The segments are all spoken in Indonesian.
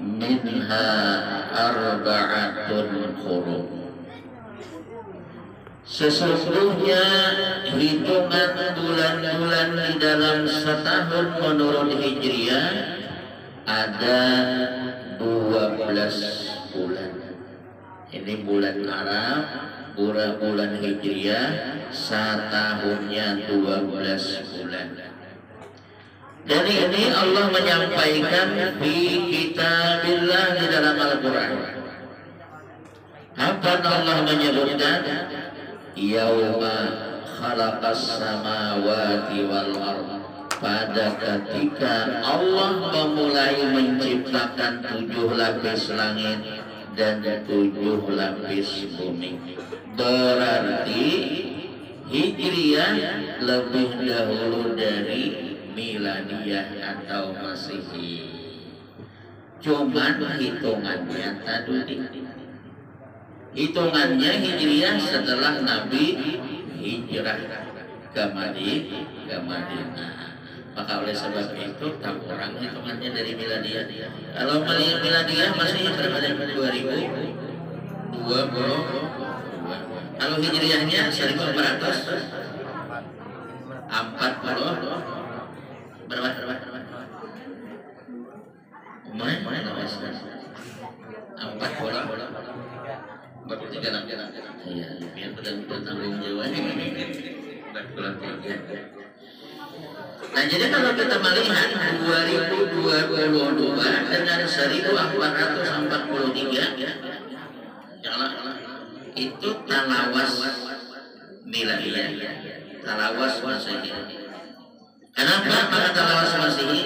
minha arba'atun hurum. Sesungguhnya hitungan bulan-bulan di dalam setahun menurut Hijriah ada 12 bulan. Ini bulan Arab, bulan Hijriah, setahunnya 12 bulan. Dan ini Allah menyampaikan di kitabillah di dalam Al-Quran. Apa Allah menyebutkan? Yauma khalaqas samawati wal ardh. Pada ketika Allah memulai menciptakan 7 lapis langit dan 7 lapis bumi. Berarti Hijriah lebih dahulu dari Miladiyah atau Masehi. Cuman hitungannya tadi. Hitungannya Hijriah setelah Nabi hijrah ke Madinah. Maka oleh sebab itu tak kurang hitungannya dari Miladiyah. Kalau Miladiyah masih berada 2020. Kalau Hijriahnya 1440. Berapa? Iya, biar bertanggung jawab. Nah, jadi kalau kita melihat 2022 dengan 1443, itu talawas Miladiyah, talawas Masehi. Kenapa maka talawas Masehi?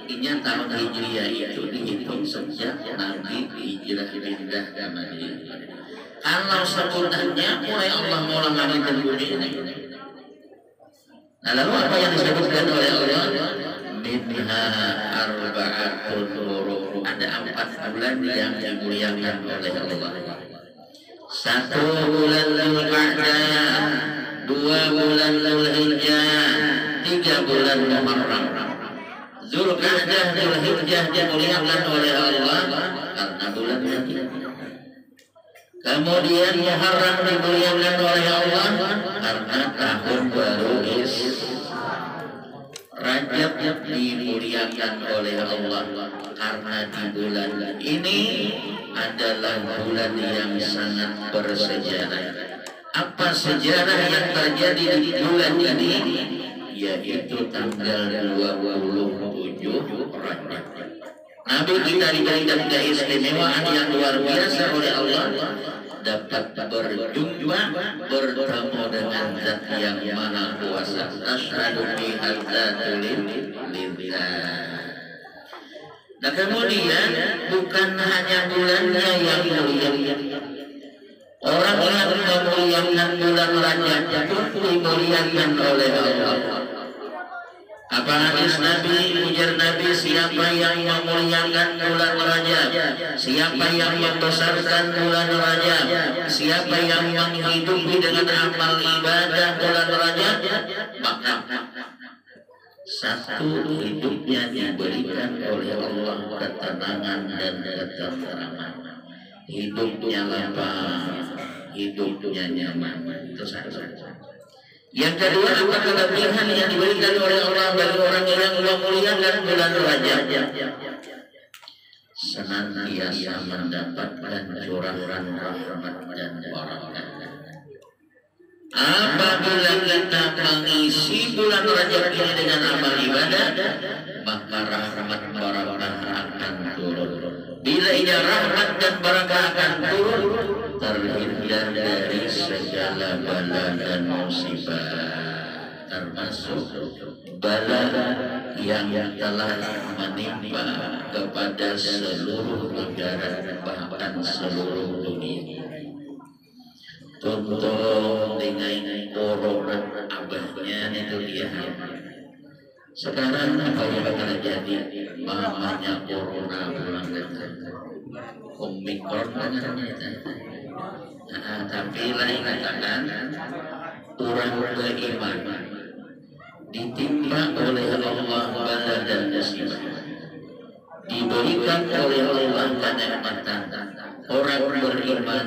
Intinya tahun Hijriah itu dihitung sejak Nabi hijrah pindah ke Madinah. Kalau sebutannya mulai Allah mula langit dan bumi ini. Nah, lalu apa yang disebutkan oleh Allah? Minha arba'atun hurum. Ada 4 bulan yang dimuliakan oleh Allah. 1 bulan Dzulqa'dah, 2 bulan Dzulhijjah, 3 bulan Muharram. Dzulqa'dah, Dzulhijjah dimuliakan oleh Allah karena bulannya. Kemudian Muharram dimuliakan oleh Allah karena tahun baru Rajab dimuliakan oleh Allah karena di bulan ini adalah bulan yang sangat bersejarah. Apa sejarah yang terjadi di bulan ini? Yaitu tanggal 27 Rajab. Nabi kita diberikan keistimewaan yang luar biasa oleh Allah, dapat berjumpa bertemu dengan Zat yang Maha Kuasa. Asyhadu bi hadzatul lillah. Nah, kemudian bukan hanya bulannya yang mulia. Orang yang memuliakan bulan Rajab itu dimuliakan oleh Allah. Apa hadis Nabi, ujar Nabi, siapa yang memuliakan bulan Rajab, siapa yang membesarkan bulan Rajab, siapa yang menghidupi dengan amal ibadah bulan Rajab, maka satu hidupnya diberikan oleh Allah ketenangan dan ketenteraman. Hidupnya lapang, hidupnya nyaman. Itu satu. Yang kedua, apa kelebihan yang diberikan oleh Allah bagi orang yang memuliakan bulan Rajab? Senantiasa mendapatkan curahan rahmat dan barakah. Apabila kita mengisi bulan Rajab ini dengan amal ibadah, maka rahmat barakah akan turun. Bila ia rahmat dan barakah akan turun, terhindar dari segala bala dan musibah, termasuk bala yang telah menimpa kepada seluruh negara, bahkan seluruh dunia. Contoh dengan corona abahnya itu dia. Sekarang apa yang terjadi? Mamanya corona pulang Omikron namanya itu. Nah, tapi lain katakan orang beriman ditimpa oleh Allah bala dan musibah. diberikan oleh Allah kenikmatan. Orang beriman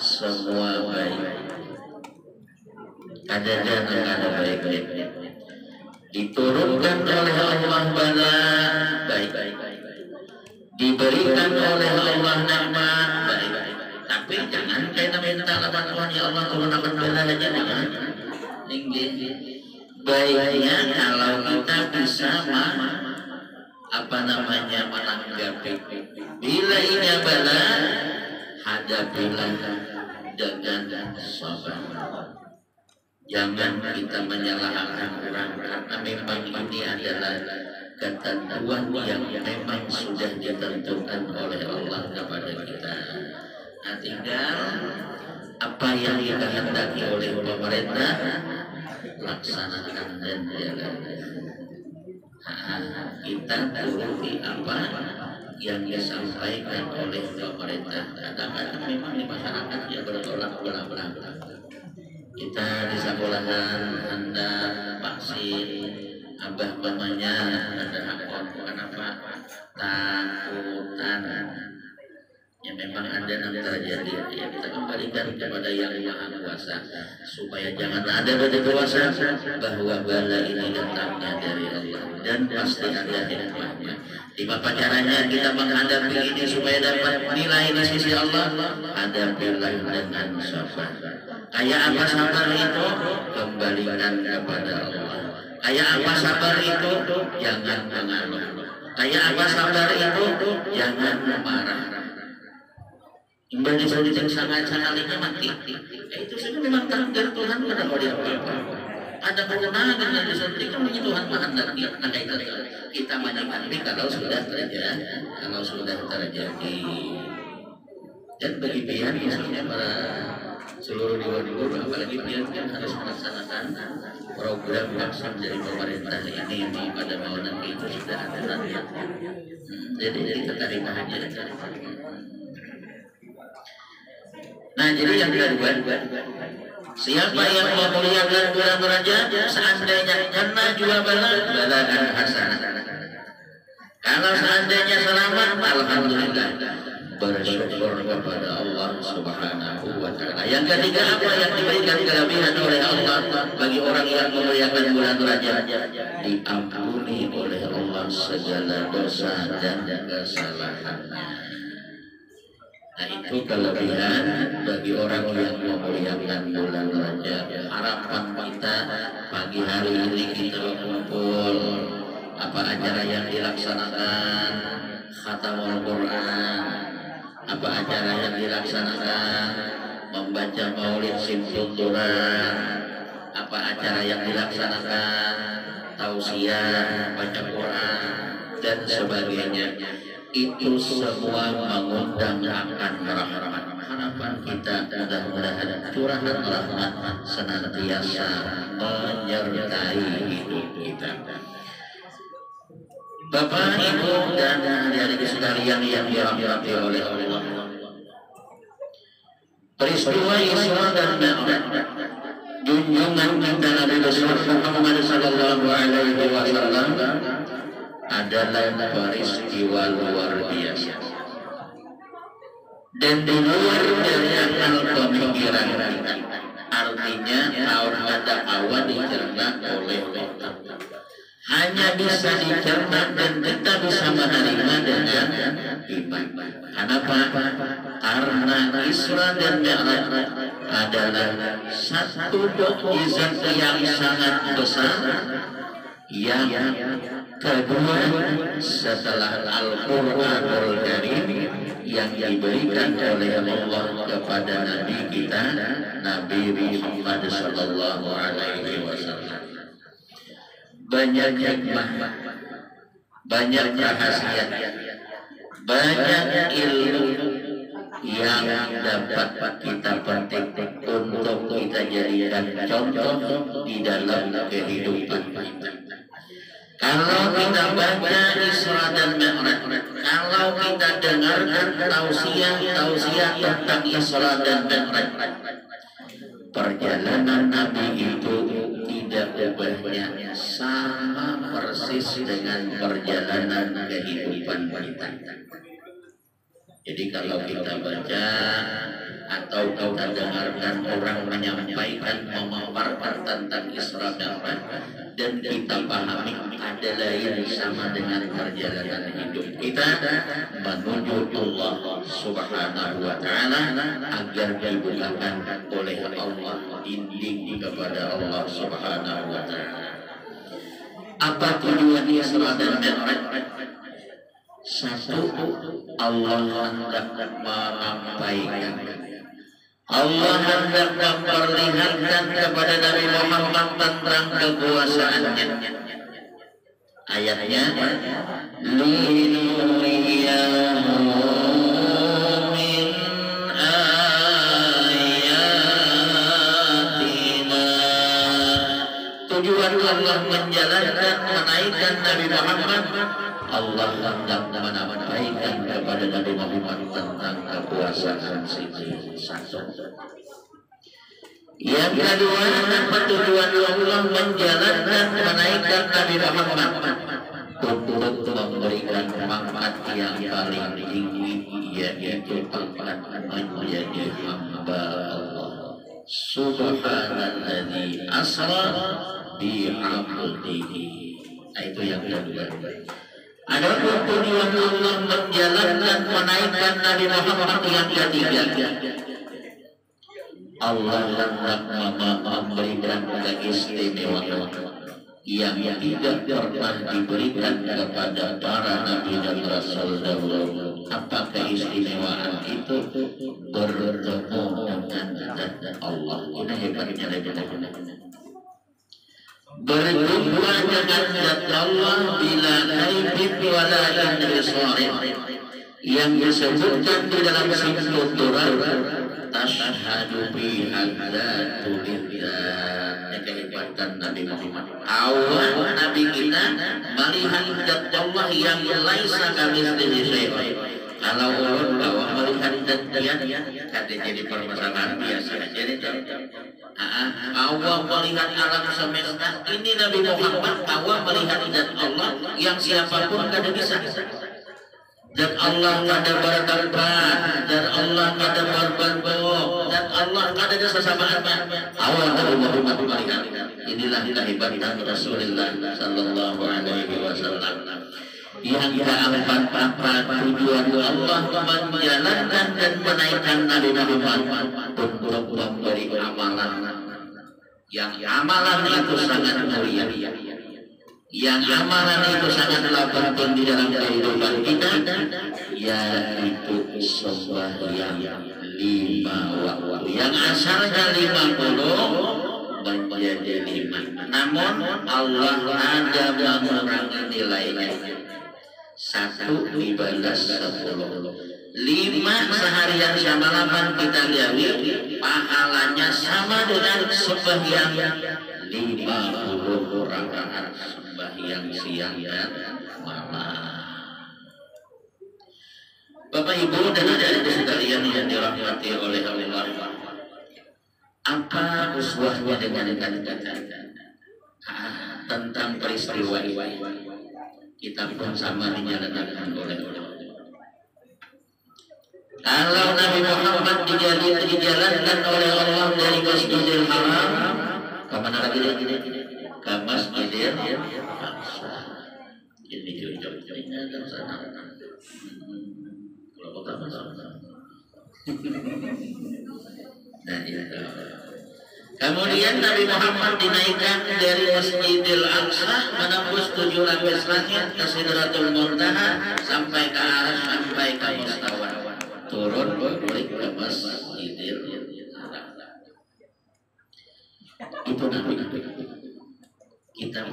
semua baik. Ada dan ada baik-baik. Diturunkan oleh Allah bala baik. Diberikan oleh Allah nikmat baik. Tapi jangan kita minta kepada Tuhan, ya Allah turunkan bala aja, jangan. Baiknya kalau kita bisa menanggapi. Bila ini bala, hadapilah dengan sabar. Jangan kita menyalahkan orang, karena memang ini adalah ketentuan yang memang sudah ditentukan oleh Allah kepada kita. Nah, tinggal apa yang dikehendaki oleh pemerintah, laksanakan dan jalankan. Kita turuti apa yang disampaikan oleh pemerintah. Kadang-kadang memang di masyarakat ya bertolak belakang. Kita di sekolahan Anda vaksin, abah mamanya ada hakon, kenapa takutan? Ya memang ada yang terjadi. Ya kita kembalikan kepada yang Maha Kuasa supaya jangan ada dari kuasa bahwa bala ini datangnya dari Allah dan pasti ada hikmahnya. Gimana caranya kita menghadapi ini supaya dapat nilai di sisi Allah? Hadapilah dengan sabar. Kayak apa sabar itu? Kembalikan kepada Allah. Kayak apa sabar itu? Jangan mengeluh. Kayak apa sabar itu? Jangan marah. Ibadah yang sangat-sangatnya mati. Itu sudah memang takdir Tuhan pada orang apa. Ada kewenangan yang disuntik kan Tuhan menghendaki. Nah itu kita menyikapi kalau sudah terjadi. Dan bagi pihak misalnya para seluruh dewa-dewa, apalagi pihak yang harus melaksanakan program vaksin dari pemerintah ini pada mau nanti itu sudah ada nanti. Jadi kita terima aja. Nah jadi yang kedua, siapa yang memuliakan bulan Rajab seandainya kena jua balaan hasanah. Kalau seandainya selamat, alhamdulillah, bersyukur kepada Allah Subhanahu wa Ta'ala. Yang ketiga, apa yang diberikan kelebihan oleh Allah bagi orang yang memuliakan bulan Rajab? Diampuni oleh Allah segala dosa dan kesalahannya. Nah itu kelebihan bagi orang yang memuliakan bulan Rajab. Harapan kita pagi hari ini kita berkumpul, apa acara yang dilaksanakan, khatamul Quran, apa acara yang dilaksanakan, membaca maulid simtul Quran, apa acara yang dilaksanakan, tausiah, baca Quran dan sebagainya. Itu semua mengundang akan rahmat. Harapan kita mudah-mudahan curahan rahmat senantiasa menyertai hidup kita. Bapak, Ibu, dan adik-adik sekalian yang dirahmati oleh Allah, peristiwa Isra dan Mi'raj, junjungan kita Nabi besar Muhammad sallallahu alaihi wasallam adalah peristiwa luar biasa dan di luar dari akal pemikiran kita. Artinya ada awan dicerna oleh otak, hanya bisa dicerna dan kita bisa menerima dengan iman. Kenapa? Karena Isra dan Mi'raj adalah satu mukjizat yang sangat besar. Yang kedua, setelah Al-Quranul Karim yang diberikan oleh Allah kepada Nabi kita, Nabi Muhammad sallallahu alaihi wasallam, banyak hikmah, banyak rahasia, banyak ilmu yang dapat kita petik untuk kita jadikan contoh di dalam kehidupan kita. Kalau kita baca Isra dan Mi'raj, kalau kita dengarkan tausiah tentang Isra dan Mi'raj, perjalanan Nabi itu tidak ubahnya, sama persis persis dengan perjalanan kehidupan kita. Jadi kalau kita baca atau kita dengarkan orang menyampaikan, memaparkan tentang Isra Mi'raj dan kita pahami adalah yang sama dengan perjalanan hidup kita menuju Allah Subhanahu wa Ta'ala, agar dibukakan oleh Allah dinding kepada Allah Subhanahu wa Ta'ala. Apa tujuan Isra dan Mi'raj? Satu, Allah hendak menyampaikan, Allah hendak memperlihatkan kepada Nabi Muhammad tentang kekuasaannya. Ayatnya, linuriyahu min ayatina. Tujuan Allah menjalankan, menaikkan Nabi Muhammad, Allah hendak menyampaikan kepada Nabi Muhammad tentang kekuasaan satu. Yang kedua, tujuan Allah menjalankan, menaikkan Nabi Muhammad untuk memberikan pangkat yang paling tinggi, yaitu pangkat menjadi hamba Allah. Subhanalladzi asra bi 'abdihi. Itu yang kedua. Ada tujuan Allah menjalankan, menaikkan Nabi Muhammad yang ketiga. Allah hendak memberikan keistimewaan yang tidak pernah diberikan kepada para nabi dan rasul dahulu. Apa keistimewaan itu? Bertemu dengan zat Allah. Ini hebatnya berjumpa dengan zat Allah bila kaifin wala inrisarin, yang disebutkan di dalam simbol Turan tashhadu bi hadzatu lillah. Kehebatan Nabi Muhammad, awal Nabi kita melihat zat Allah yang laisa kamitslihi syai'un. Kalau orang bawah melihat zat dia kata jadi permasalahan biasa aja. Awal melihat alam semesta, ini Nabi Muhammad awal melihat zat Allah yang siapapun kada bisa. Dan Allah kada bertempat, dan Allah kada berbentuk, dan Allah kada ada sesamaan. Awal Nabi Muhammad melihat. Inilah kehebatan Rasulullah Sallallahu Alaihi Wasallam. Yang keempat, tujuan Allah menjalankan dan menaikkan Nabi Muhammad untuk memberi amalan. Yang amalan itu sangat mulia. Yang amalan itu sangatlah penting di dalam kehidupan kita, yaitu sembahyang 5 waktu yang asalnya 50 menjadi 5. Namun Allah ada mengurangi nilainya. 1 dibalas 10. 5 seharian semalaman kita lihat pahalanya sama dengan sembahyang 50 rakaat sembahyang siang dan malam. Bapak Ibu dan adik-adik sekalian yang dirahmati oleh Allah, apa uswahnya dengan tentang peristiwa ini? Kita pun sama dijalankan oleh Allah. Kalau Nabi Muhammad dijalankan oleh Allah dari Masjidil Haram, kemana lagi? Ke Masjidil Aqsa. Ini jauh-jauhnya ke sana. Kalau pertama sama. Nah, itu. Kemudian Nabi Muhammad dinaikkan dari Masjidil Aqsa menembus 7 lapis langit ke Sidratul Muntaha sampai ke Arsy, sampai ke Mustawa. Turun balik ke Masjidil Haram. Itu Nabi. Kita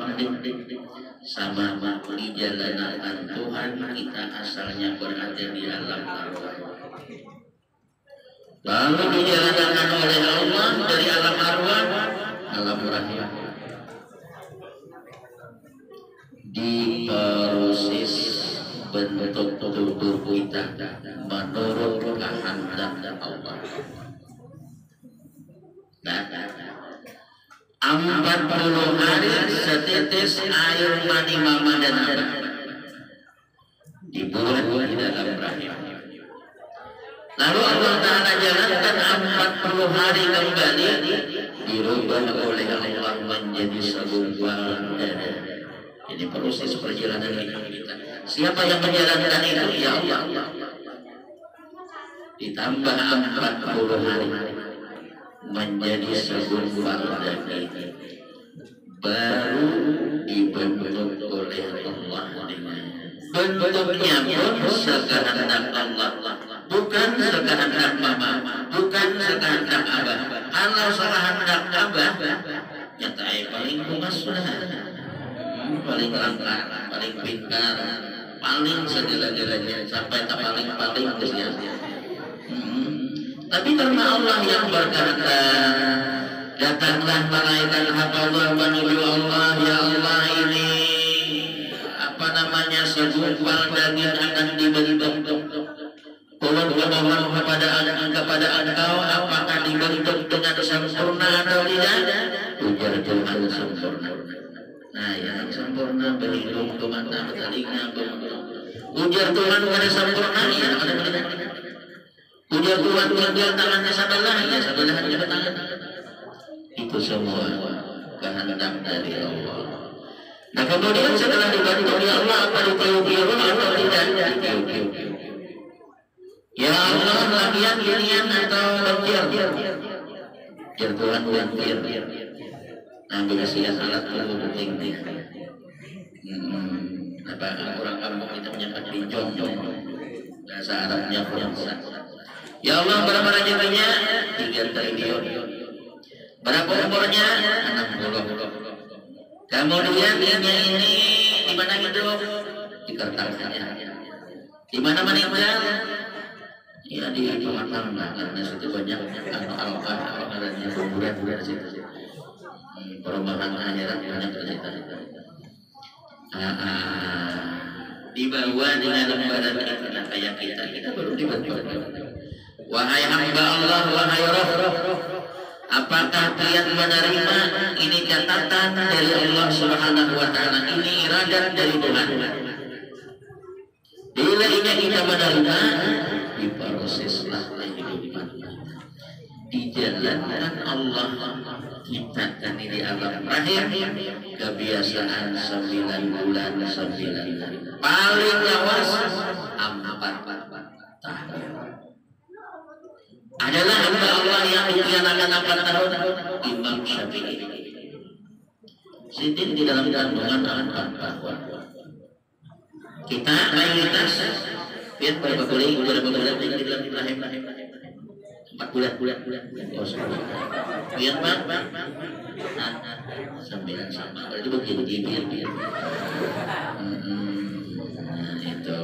sama di jalanan Tuhan, kita asalnya berada di alam arwah. Lalu dijalankan oleh Allah dari alam arwah, alam rahim, diproses bentuk tubuh kita menurut kehendak Allah. 40 hari setetes air mani mama dan abah dibuat di dalam rahim. Lalu Allah Ta'ala jalankan 40 hari kembali, dirubah oleh Allah menjadi sebuah dada. Ini proses perjalanan hidup kita. Siapa yang menjalankan itu? Ya Allah. Ditambah 40 hari menjadi sebuah dada, baru dibentuk oleh Allah dengan bentuknya pun sekehendak Allah, bukan sekehendak mama, bukan sekehendak abah. Kalau sekehendak abah, nyata paling pengasah, paling langka, paling pintar, paling segala-galanya, sampai tak paling kesnya. Tapi karena Allah yang berkata, datanglah malaikat hafallah menuju Allah, ya Allah ini segumpal daging akan dibentuk. Tolong memohon kepada engkau, apakah dibentuk dengan sempurna atau tidak? Ujar Tuhan sempurna. Nah, yang sempurna berhidung, bermata, bertelinga, ujar Tuhan pada sempurna, ya. Ujar Tuhan tinggal tangannya sebelah, ya sebelahnya tangan. Itu semua kehendak dari Allah. Nah kemudian setelah dibantu ya Allah, apa ditiup-tiup atau tidak ditiup-tiup? Ya Allah, lagian ginian atau lentir? Tuhan lentir. Nah dikasih alat lalu penting. Apa orang kampung itu menyebut pinjong, bahasa Arabnya puasa. Ya Allah, berapa rezekinya? 3 triliun. Berapa umurnya? 60. Kemudian dia ini di mana hidup? Di Kertanegara. Di mana meninggal? Ya di Kalimantan, karena situ banyak alokasinya kuburan di situ. Perumahan akhirat banyak cerita. Dibawa dengan lembaran kita kayak kita baru dibantu. Wahai hamba Allah, wahai Rabb, apakah kalian menerima ini catatan dari Allah Subhanahu wa Ta'ala, ini iradat dari Tuhan? Bila ini kita menerima, diproseslah kehidupan kita, dijalankan Allah kita dan di alam rahim, kebiasaan 9 bulan 9 hari, paling lawas 4 tahun. Adalah hamba Allah yang dinyatakan 4 tahun, Imam Syafi'i. Sidin di dalam kandungan 4 tahun. Kita mayoritas lihat berapa bulan di dalam rahim 4 bulan. Oh, lihat Pak. 9 sama. Berarti begitu. Itu.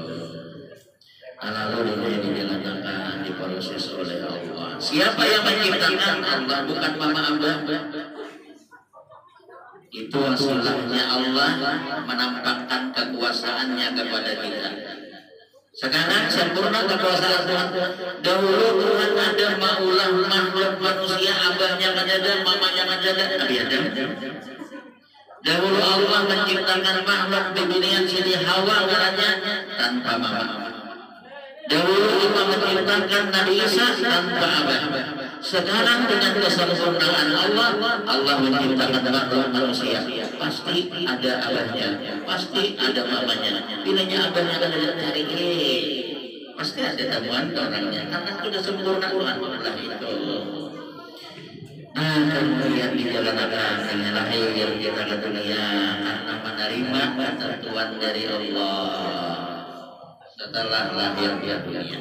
Lalu dunia dijalankan, diproses oleh Allah. Siapa yang menciptakan? Allah, bukan mama abah. Itu asalnya Allah menampakkan kekuasaannya kepada kita. Sekarang sempurna kekuasaan Tuhan. Dahulu Tuhan ada maulah makhluk manusia, abahnya kan ada, mamanya kan ada. Dahulu Allah menciptakan makhluk di dunia sini, Hawa katanya tanpa mama. Dahulu Allah menciptakan Nabi Isa tanpa abah. Sekarang dengan kesempurnaan Allah menciptakan makhluk manusia. Pasti ada abahnya, pasti ada mamanya. Bilanya abahnya ada dari pasti ada temuan orangnya. Karena sudah sempurna Tuhan Allah itu. Nah kemudian dijalankan dengan lahir kita ke dunia karena menerima ketentuan dari Allah. Setelah lahir di dunia,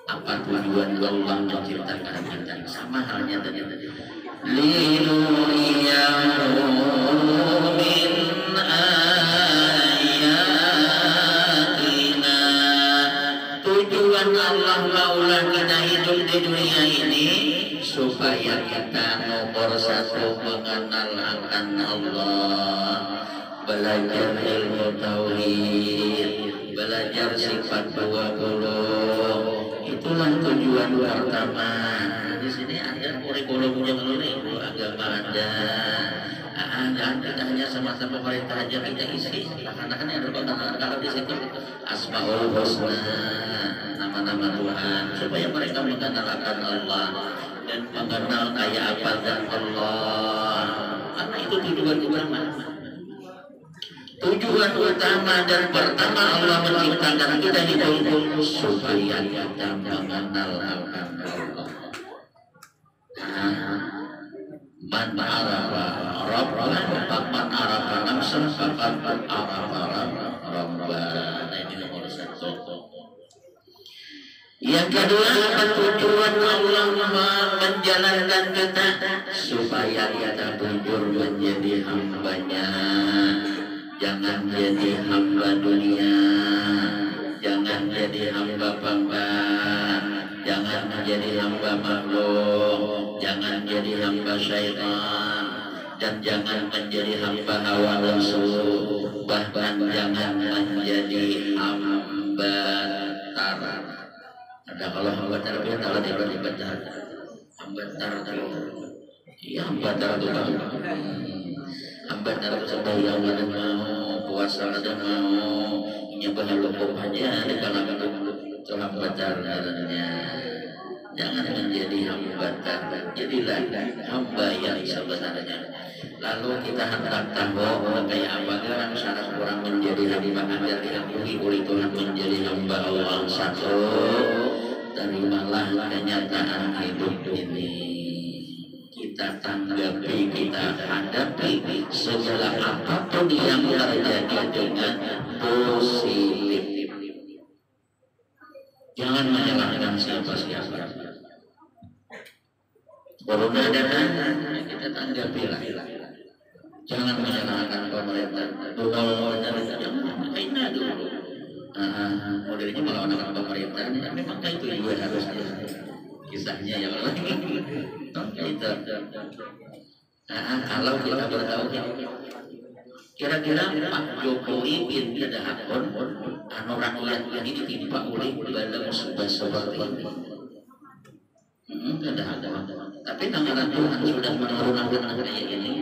apa tujuan Allah menciptakan kita? Sama halnya tadi. Linuriyahu min ayatina. Tujuan Allah maulah kita hidup di dunia ini supaya kita nomor 1 mengenal akan Allah, belajar ilmu tauhid, belajar sifat 20. Itulah tujuan pertama. Di sini ada kurikulumnya dulu, agama ada, mudah-mudahan kita hanya sama-sama pemerintah aja kita isi akan yang berkontak kalau di situ Asmaul Husna, nama-nama Tuhan, supaya mereka mengenal akan Allah dan mengenal kayak apa dan Allah, karena itu tujuan utama. Tujuan utama dan pertama Allah menciptakan kita hidup supaya kita mengenal akan Allah. Man arafa rabbah, man arafa nafsah, faqad arafa rabbah. Nah, ini nomor 1. Yang kedua, tujuan Allah menjalankan kita supaya kita bujur menjadi hambanya. Jangan jadi hamba dunia, jangan jadi hamba pangkat, jangan menjadi hamba makhluk, jangan jadi hamba syaitan, dan jangan menjadi hamba hawa nafsu, bahkan jangan menjadi hamba tar. Ada kalau hamba tar dia tahu tiba-tiba hamba tar iya hamba tar itu hamba tar itu sembahyang ada mau, puasa ada mau, nyembah lumpur aja di kalangan itu hamba tar katanya. Jangan menjadi hamba tar, jadilah hamba yang sebenarnya. Lalu kita hendak tahu kayak apa kan syarat orang menjadi hamba agar diampuni oleh Tuhan menjadi hamba Allah satu. Terimalah kenyataan hidup ini, kita tanggapi, kita hadapi segala apapun yang terjadi dengan positif. Jangan menyalahkan siapa-siapa. Corona datang, kita tanggapilah. Jangan menyalahkan pemerintah. Jangan enak dulu. Modelnya malah anak-anak pemerintah, memang itu juga harus kisahnya ya Allah. Itu. Kalau kita bertahu, kira-kira Pak Jokowi bin Kedahakon, rakyat yang ditimpa oleh bala musibah seperti ini. Tapi tangan Tuhan sudah menurunkan kayak ini.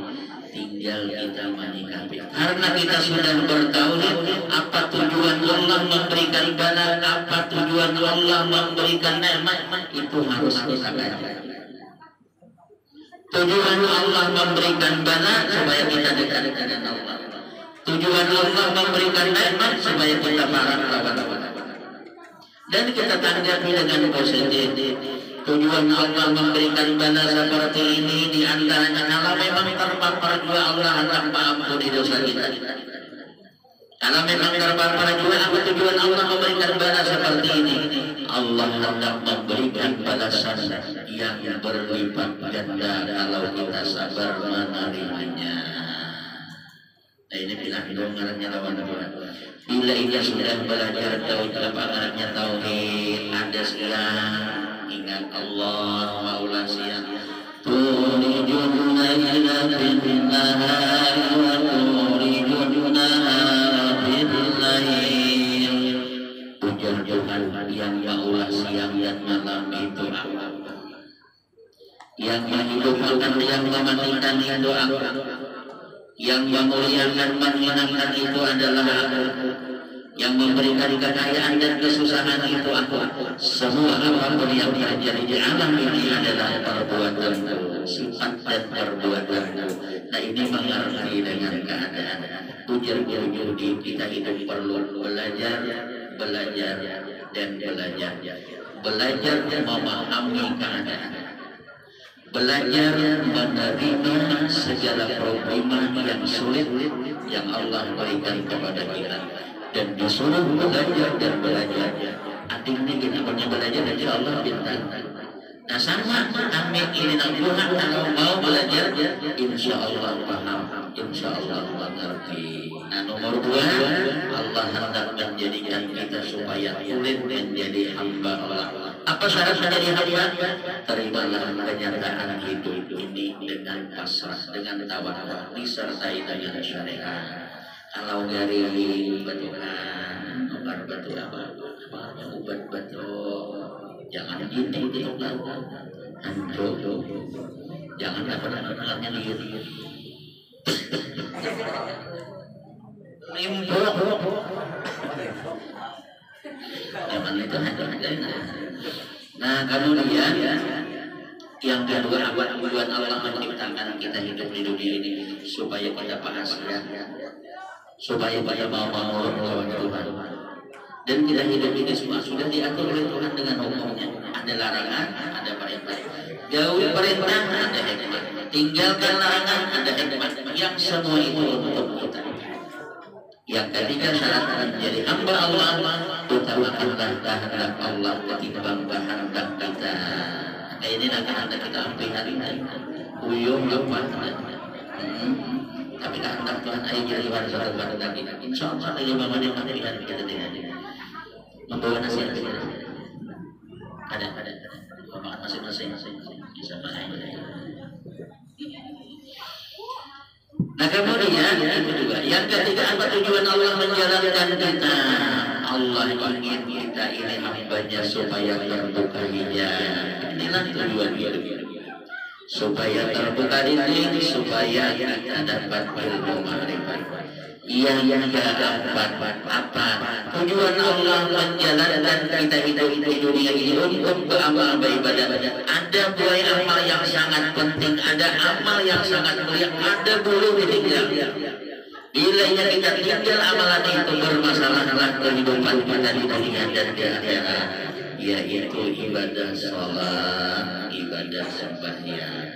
Tinggal kita menyikapi. Karena kita sudah bertauhid, apa tujuan Allah memberikan bala, apa tujuan Allah memberikan nikmat, itu harus kita kaji. Tujuan Allah memberikan bala supaya kita dekat dengan Allah. Tujuan Allah memberikan nikmat supaya kita marah lawan Allah. Dan kita tanggapi dengan positif. Tujuan Allah memberikan bala seperti ini di antaranya kalau memang terpapar juga Allah akan mengampuni dosa kita. Kalau memang terpapar juga apa tujuan Allah memberikan bala seperti ini? Allah hendak memberikan balasan yang berlipat ganda kalau kita sabar menerimanya. Nah ini bilang dengarannya lawan Tuhan. Bila ia sudah belajar tauhid, lapangannya tauhid, ada siang ingat Allah maulah siang. Turijun laila bin nahari wa turijun nahara bil lail. Puja Tuhan yang maulah siang dan malam itu apa? Yang menghidupkan, yang mematikan itu apa? Yang memuliakan, menyenangkan itu adalah aku. Yang memberikan kekayaan dan kesusahan itu aku. Semua apapun yang terjadi di alam ini adalah perbuatanku, sifat dan perbuatanku. Nah ini mengerti dengan keadaan. Ujar-ujar di kita itu perlu belajar, belajar dan belajar. Belajar memahami keadaan. Belajar menerima segala problema yang sulit yang Allah berikan kepada kita. Dan disuruh belajar dan belajar. Adik ini kita punya belajar insya Allah bintang. Nah sama kami ini Tuhan kalau mau belajar insya Allah paham, insya Allah mengerti. Nah nomor 2 Allah hendak menjadikan kita supaya kulit menjadi hamba Allah. Apa syarat menjadi hamba? Terimalah kenyataan hidup ini dengan pasrah, dengan tawakal, disertai dengan syariat. Kalau dari batuan, obat batu apa? Obat batu, jangan gini itu hancur, jangan dapat-dapatnya lihat. Nimbuk. Zaman itu ada. Nah kemudian yang kedua, tujuan Allah menciptakan kita hidup di dunia ini supaya kita pasrah, supaya kita mau melawan Tuhan. Dan kita hidup ini semua sudah diatur oleh Tuhan dengan hukumnya. Ada larangan, ada perintah. Jauhi perintah, ada hikmah. Tinggalkan larangan, ada hikmah. Yang semua itu untuk kita. Yang ketiga, syarat menjadi hamba Allah, utamakanlah kehendak Allah ketimbang kehendak kita. Ini nanti kita ambil uyung apa? Tapi kehendak Tuhan aja jadi pada satu kehendak kita. Insya Allah kalau bangun yang mati kita dengan membawa nasihat. Ada. Bapak masing-masing bisa main. Nah kemudian itu juga. Yang ketiga, apa tujuan Allah menjalankan kita? Allah ingin kita ini hambanya supaya terbuka hijab. Inilah tujuan hidup. Supaya terbuka diri, supaya kita dapat ilmu ma'rifat. Yang keempat, apa tujuan Allah menjalankan kita hidup di dunia ini untuk beramal beribadah. Ada buah amal yang sangat penting, ada amal yang sangat mulia, ada boleh ditinggal. Bila kita tinggal amalan itu bermasalahlah kehidupan kita di dunia dan di akhirat, yaitu ibadah sholat, ibadah sembahyang.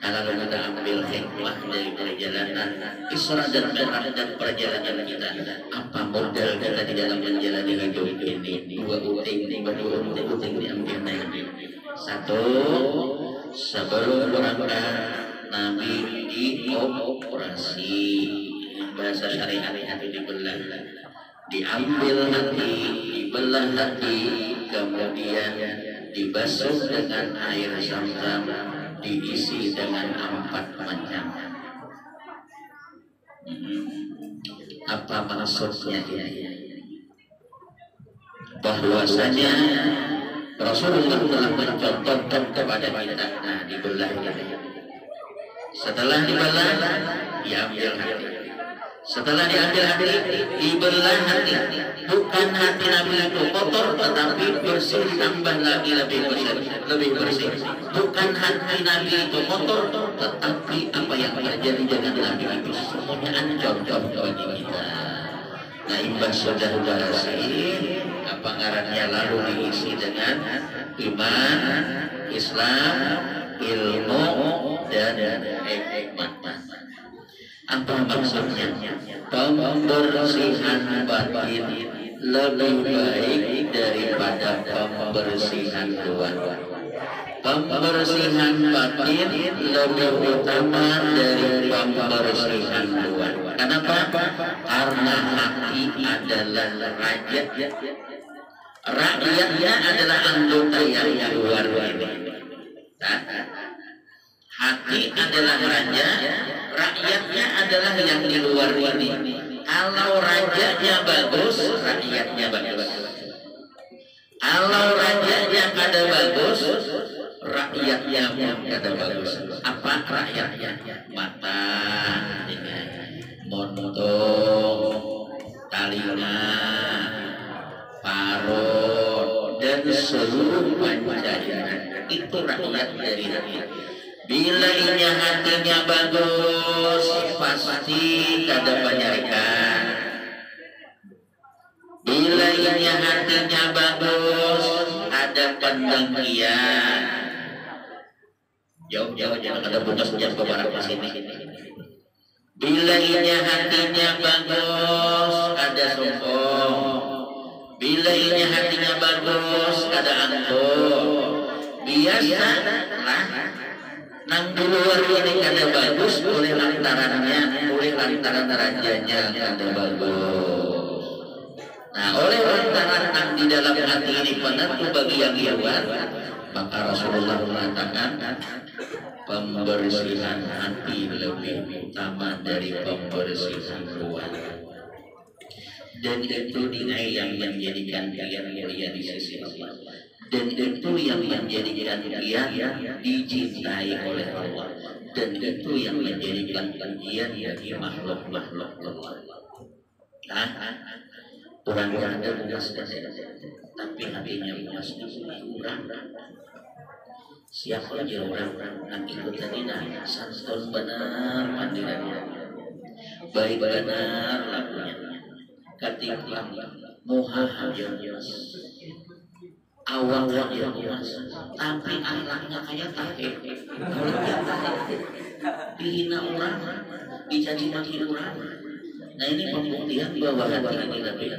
Kalau kita ambil hikmah dari perjalanan Isra dan Mi'raj dan perjalanan kita, apa modal kita di dalam menjalani hidup ini? Dua uting diambil naik. Satu, sebelum berangkat Nabi dioperasi, bahasa syariat itu dibelah, diambil hati, dibelah hati, kemudian dibasuh dengan air Zam-Zam, diisi dengan 4 macam. Apa maksudnya ini? Bahwasanya Rasulullah telah mencontohkan kepada kita. Nah, dibelah hati. Setelah dibelah, diambil hati. Setelah diambil hati, dibelah hati. Bukan hati Nabi itu kotor, tetapi bersih, tambah lagi lebih bersih. Bukan hati Nabi itu kotor, tetapi apa yang terjadi dengan Nabi itu semuanya contoh bagi kita. Nah, imbas sudah bersih, apa ngarannya lalu diisi dengan iman, Islam, ilmu, dan hikmah. Apa maksudnya? Pembersihan batin lebih baik daripada pembersihan luar. Pembersihan batin lebih utama dari pembersihan luar. Kenapa? Karena hati adalah raja. Rakyatnya adalah anggota yang luar ini. Hati adalah raja, rakyatnya adalah yang di luar ini. Kalau rajanya bagus, rakyatnya bagus. Kalau rajanya kada bagus, rakyatnya pun kada bagus. Apa rakyatnya? Mata, montong, telinga, parut, dan seluruh panca indera. Itu rakyat dari rakyat. Bila inya hatinya bagus, pasti kada penyarikan. Bila inya hatinya bagus, ada pendengkian. Jauh-jauh jangan ada buka sejak ke barat sini. Bila inya hatinya bagus, ada sombong. Bila inya hatinya bagus, ada angkuh. Biasa lah. Nang di luar ini kada bagus, oleh lantaran rajanya kada bagus. Nah, oleh lantaran nang di dalam hati ini penentu bagi yang luar, maka Rasulullah mengatakan pembersihan hati lebih utama dari pembersihan luar. Dan itu nilai yang menjadikan kalian mulia di sisi Allah. Dan itu yang menjadikan dia dicintai oleh Allah. dan itu yang menjadikan ujian bagi makhluk-makhluk Allah. Orang yang ada puas tapi hatinya puas kurang. Siapa aja orang yang ikut tadi santun benar mandirannya, baik benar lakunya, ketika muha yang jelas, awal yang jelas, tapi akhlaknya kayak tahe, dihina orang, dicaci maki orang. Nah ini pembuktian bahwa hati ini lebih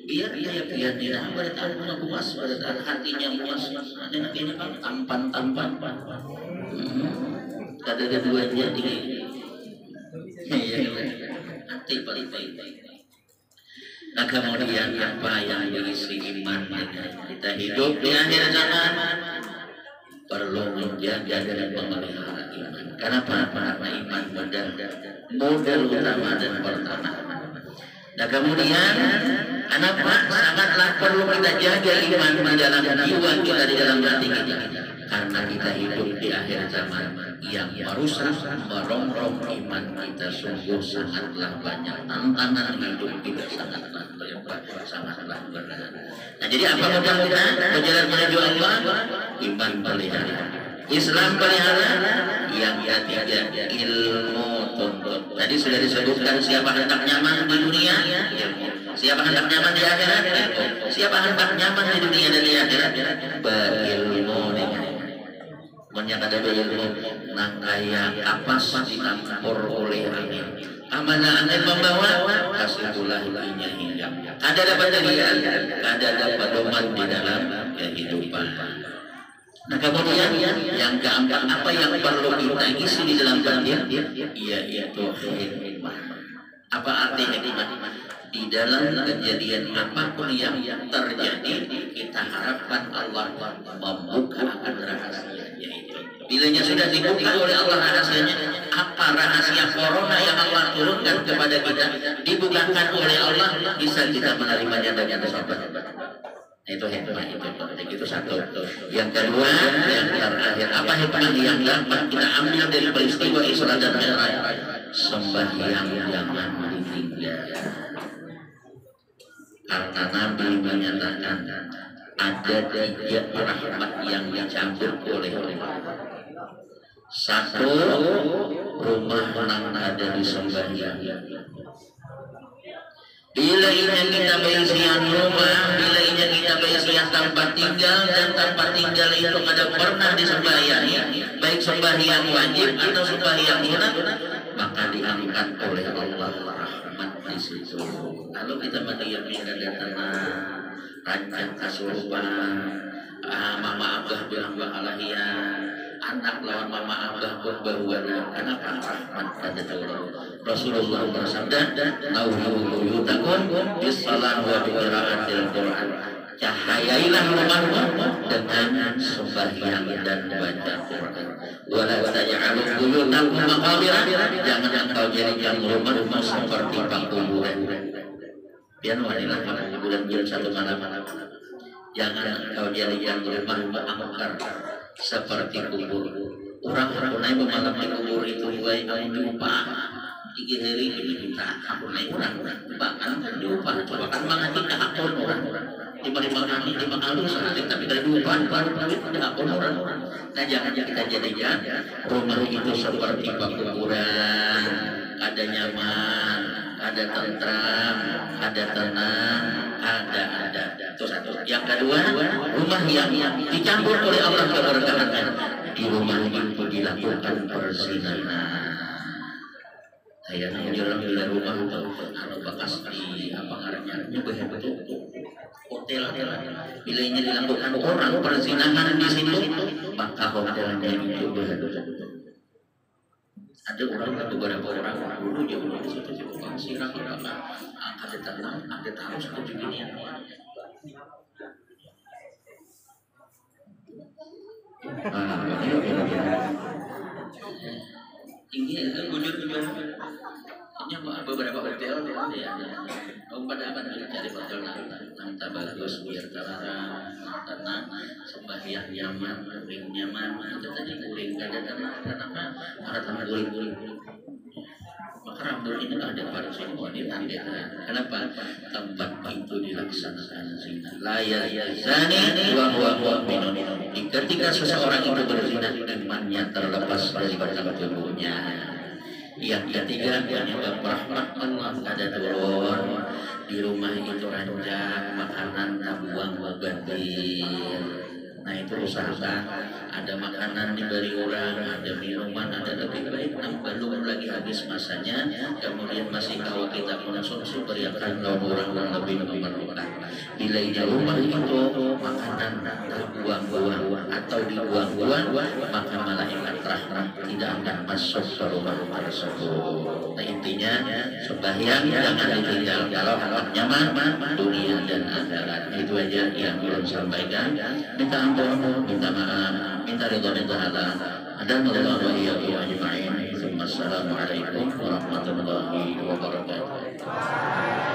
biar dia tidak bertahan puas pada hatinya puas, hatinya kan tampan. Ada keduanya tinggi, hati paling baik. Nah kemudian apa yang diisi iman kita hidup di akhir zaman perlu menjaga dan memelihara iman. Kenapa? Karena iman modal utama dan pertama. Nah kemudian kenapa sangatlah perlu kita jaga iman di dalam jiwa kita, di dalam hati kita, karena kita hidup di akhir zaman yang merusak, merongrong iman kita. Sungguh sangatlah banyak tantangan hidup kita, sangatlah berat. Nah jadi apa modal kita berjalan menuju Allah? Iman pelihara, Islam pelihara, yang ketiga ilmu tuntut. Tadi sudah disebutkan siapa hendak nyaman di dunia, siapa hendak nyaman di akhirat, siapa hendak nyaman di dunia dan di akhirat, berilmu. Menyangka ada ilmu nangkaya apa ditampur oleh angin, amanah angin membawa, kasihullah inya hingga ada dapat dilihat, ada dapat doman di dalam kehidupan. Nah kemudian yang keempat, apa yang perlu kita isi di dalam batin, yaitu hikmah. Apa arti hikmah? Di dalam kejadian apapun yang terjadi, kita harapkan Allah membuka akan rahasianya itu. Bilanya sudah dibuka oleh Allah rahasianya, apa rahasia corona yang Allah turunkan kepada kita dibukakan oleh Allah, bisa kita menerimanya dengan sabar. Itu hikmah, itu penting, itu satu. Yang kedua, yang terakhir, apa hikmah yang dapat kita ambil dari peristiwa Isra dan Mi'raj? Sembahyang jangan ditinggal. Karena Nabi menyatakan ada 3 rahmat yang dicabut oleh Allah. Satu, rumah yang ada di sembahyang. Bila kita berisian rumah, bila kita berisian tempat tinggal, dan tempat tinggal itu ada pernah disembahyang, baik sembahyang wajib atau sembahyang sunat, maka diangkat oleh Allah rahmat di situ. Kalau kita melihat ada tenang, rancang kasurupan, mama abah bilang bahagia, anak lawan mama abah berbahuana, kenapa rahmat pada Allah. Rasulullah bersabda, "Nawwiru buyutakum bis-shalah wa bi qiraatil Qur'an." Cahayailah rumahmu dengan sembahyang dan baca Quran. Wala taj'alu buyutakum maqabira, jangan engkau jadikan rumahmu seperti kuburan. Pian wanilah kuburan jil satu malam. Jangan engkau jadikan rumahmu angker seperti kubur. Orang-orang naik malam di kubur itu baik lupa. Tiga hari ini kita aku naik orang bahkan lupa, bahkan mengajikan akun orang di halus tapi dari lupa akun orang. Nah jangan kita jadikan rumah itu seperti kuburan, ada nyaman, ada tentram, ada tenang, ada. Terus yang kedua, rumah yang dicampur oleh Allah keberkahan, di rumah itu dilakukan perzinahan. Saya menjelang di rumah itu, kalau bekas di apa ngarannya betul hotel. Bila ini dilakukan orang perzinahan di situ, maka hotelnya itu betul. Ada orang beberapa orang dulu jauh di situ juga sirah ada tenang, ada tahu satu begini. Ini bujur ini beberapa hotel ya, pada cari bakal nang bagus biar tenang sembahyang nyaman kuring nyaman itu tadi kuring kada kenapa para tanah kuring maka rambut ini ada pada semua di tanda kenapa tempat itu dilaksanakan zina layar zani wa minun ketika seseorang itu berzina imannya terlepas dari batang tubuhnya. Yang ketiga penyebab rahmat Allah ada turun di rumah itu ranjang makanan buang ganti. Nah itu usahakan ada makanan diberi orang, ada minuman, ada lebih baik belum lagi habis masanya, kemudian masih kalau kita konsumsi berikan orang yang lebih memerlukan. Bila di rumah itu makanan terbuang-buang atau dibuang-buang, maka malaikat rahmat tidak akan masuk ke rumah tersebut. Nah intinya sembahyang jangan ditinggal kalau nyaman dunia dan akhirat. Itu aja yang belum sampaikan. Minta ampun, minta maaf, minta ridha Allah. Dan Allah wa iyyakum ajma'in. Assalamualaikum warahmatullahi wabarakatuh.